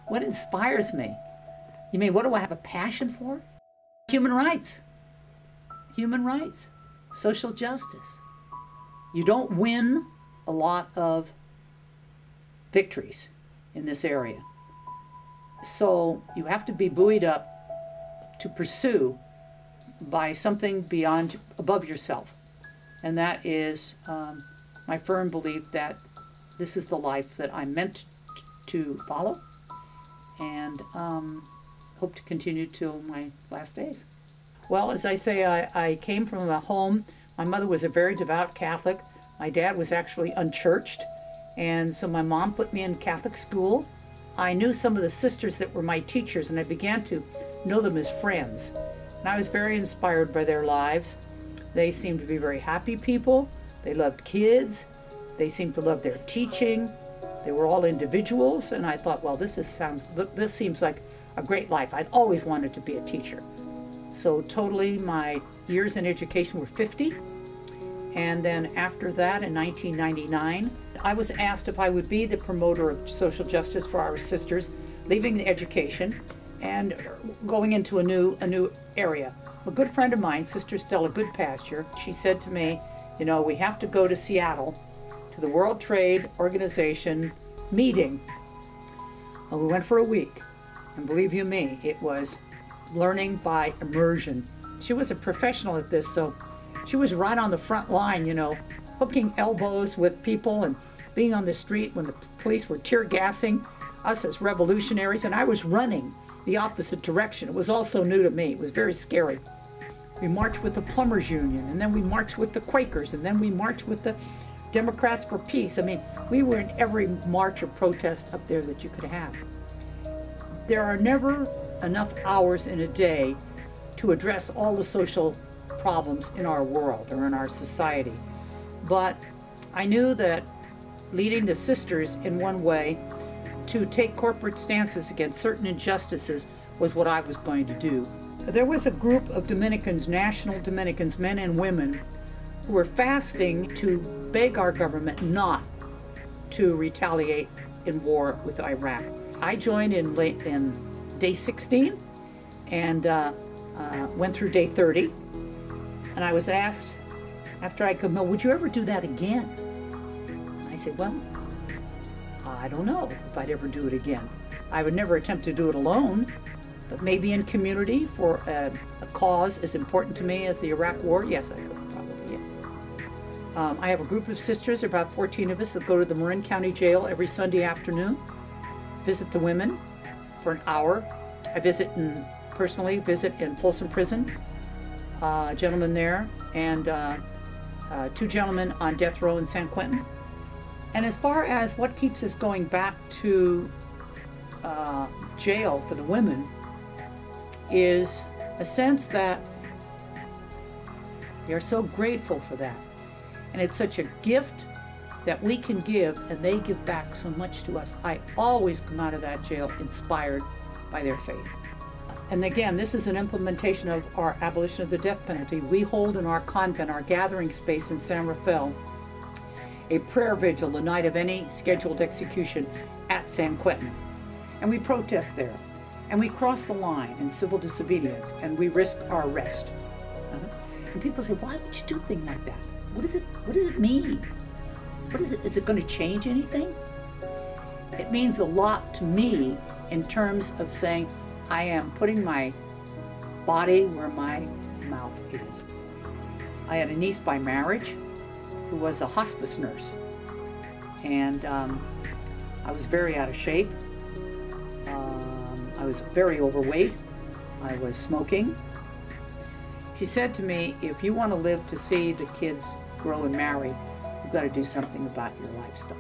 What inspires me? You mean, what do I have a passion for? Human rights. Human rights. Social justice. You don't win a lot of victories in this area. So you have to be buoyed up to pursue by something beyond, above yourself. And that is my firm belief that this is the life that I'm meant to follow, and hope to continue till my last days. Well, as I say, I came from a home. My mother was a very devout Catholic. My dad was actually unchurched, and so my mom put me in Catholic school. I knew some of the sisters that were my teachers, and I began to know them as friends. And I was very inspired by their lives. They seemed to be very happy people. They loved kids. They seemed to love their teaching. They were all individuals, and I thought, well, this seems like a great life. I'd always wanted to be a teacher. So totally my years in education were 50. And then after that, in 1999, I was asked if I would be the promoter of social justice for our sisters, leaving the education and going into a new area. A good friend of mine, Sister Stella Goodpasture, she said to me, you know, we have to go to Seattle to the World Trade Organization meeting. Well, we went for a week, and believe you me, it was learning by immersion. She was a professional at this, so she was right on the front line, you know, hooking elbows with people and being on the street when the police were tear gassing us as revolutionaries, and I was running the opposite direction. It was also new to me. It was very scary. We marched with the Plumbers Union, and then we marched with the Quakers, and then we marched with the Democrats for Peace. I mean, we were in every march or protest up there that you could have. There are never enough hours in a day to address all the social problems in our world or in our society. But I knew that leading the sisters in one way to take corporate stances against certain injustices was what I was going to do. There was a group of Dominicans, national Dominicans, men and women, who were fasting to beg our government not to retaliate in war with Iraq. I joined in day 16 and went through day 30. And I was asked, after I come, would you ever do that again? And I said, well, I don't know if I'd ever do it again. I would never attempt to do it alone, but maybe in community for a cause as important to me as the Iraq War, yes, I could, probably, yes. I have a group of sisters, about 14 of us, that go to the Marin County Jail every Sunday afternoon, visit the women for an hour. I personally visit in Folsom Prison, a gentleman there, and 2 gentlemen on death row in San Quentin. And as far as what keeps us going back to jail for the women is a sense that we are so grateful for that. And it's such a gift that we can give, and they give back so much to us. I always come out of that jail inspired by their faith. And again, this is an implementation of our abolition of the death penalty. We hold in our convent, our gathering space in San Rafael, a prayer vigil the night of any scheduled execution at San Quentin. And we protest there. And we cross the line in civil disobedience, and we risk our arrest. And people say, why would you do a thing like that? What does it mean? Is it going to change anything? It means a lot to me in terms of saying, I am putting my body where my mouth is. I had a niece by marriage who was a hospice nurse, and I was very out of shape. I was very overweight. I was smoking. She said to me, if you want to live to see the kids grow and marry, you've got to do something about your lifestyle.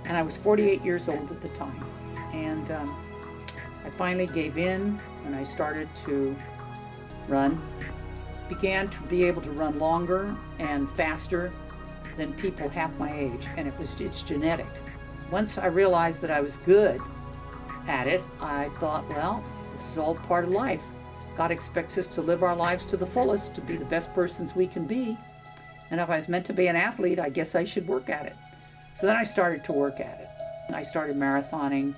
And I was 48 years old at the time. And I finally gave in, and I started to run. Began to be able to run longer and faster than people half my age, and it's genetic. Once I realized that I was good at it, I thought, well, this is all part of life. God expects us to live our lives to the fullest, to be the best persons we can be. And if I was meant to be an athlete, I guess I should work at it. So then I started to work at it. I started marathoning,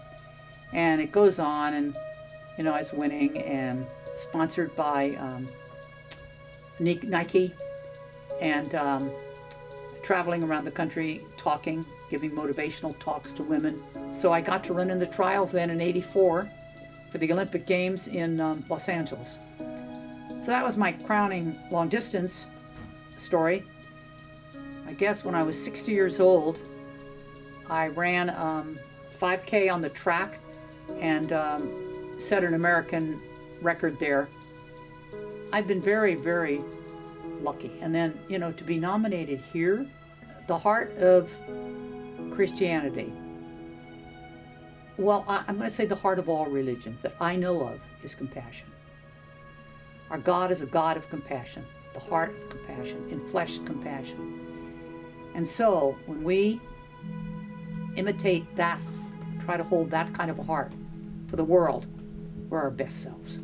and it goes on, and you know, I was winning and sponsored by Nike, and traveling around the country talking, giving motivational talks to women. So I got to run in the trials then in '84 for the Olympic Games in Los Angeles. So that was my crowning long distance story. I guess when I was 60 years old, I ran 5K on the track and set an American record there. I've been very, very lucky. And then, you know, to be nominated here, the heart of Christianity. Well, I'm going to say the heart of all religion that I know of is compassion. Our God is a God of compassion, the heart of compassion, enfleshed compassion. And so when we imitate that, try to hold that kind of a heart for the world, we're our best selves.